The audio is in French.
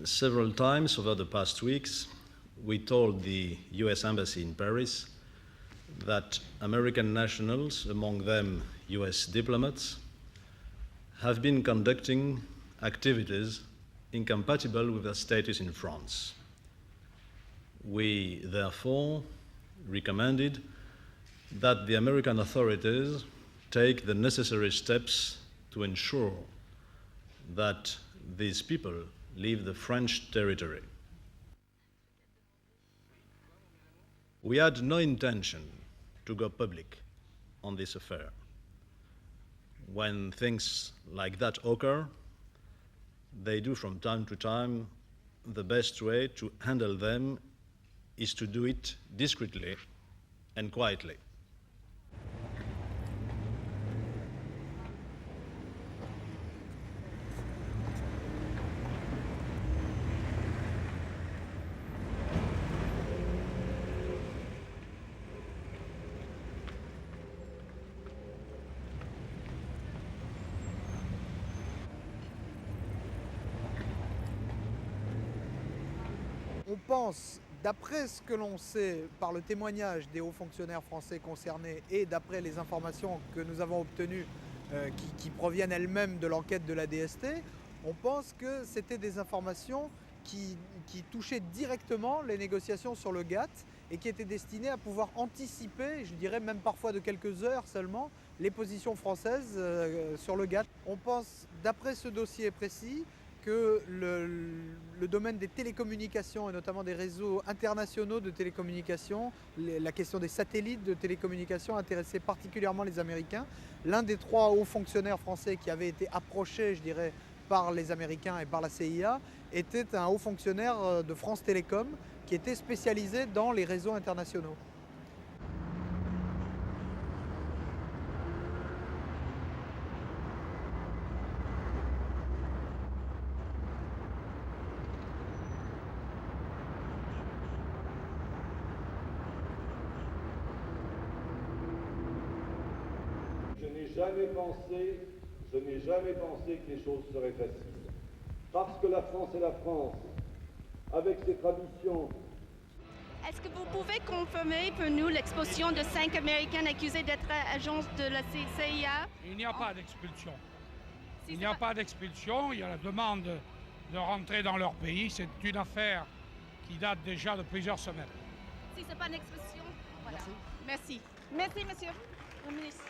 several times over the past weeks, we told the US Embassy in Paris that American nationals, among them US diplomats, have been conducting activities incompatible with their status in France. We therefore recommended that the American authorities take the necessary steps to ensure that these people leave the French territory. We had no intention to go public on this affair. When things like that occur, they do from time to time. The best way to handle them is to do it discreetly and quietly. On pense, d'après ce que l'on sait par le témoignage des hauts fonctionnaires français concernés et d'après les informations que nous avons obtenues qui proviennent elles-mêmes de l'enquête de la DST, on pense que c'était des informations qui touchaient directement les négociations sur le GATT et qui étaient destinées à pouvoir anticiper, je dirais même parfois de quelques heures seulement, les positions françaises sur le GATT. On pense, d'après ce dossier précis, que le domaine des télécommunications et notamment des réseaux internationaux de télécommunications, la question des satellites de télécommunications intéressait particulièrement les Américains. L'un des 3 hauts fonctionnaires français qui avait été approché, je dirais, par les Américains et par la CIA était un haut fonctionnaire de France Télécom qui était spécialisé dans les réseaux internationaux. Je n'ai jamais pensé que les choses seraient faciles. Parce que la France est la France, avec ses traditions. Est-ce que vous pouvez confirmer pour nous l'expulsion de 5 Américains accusés d'être agents de la CIA? Il n'y a pas d'expulsion. Il n'y a pas d'expulsion, il y a la demande de rentrer dans leur pays. C'est une affaire qui date déjà de plusieurs semaines. Si ce n'est pas une expulsion, voilà. Merci. Merci, monsieur le ministre.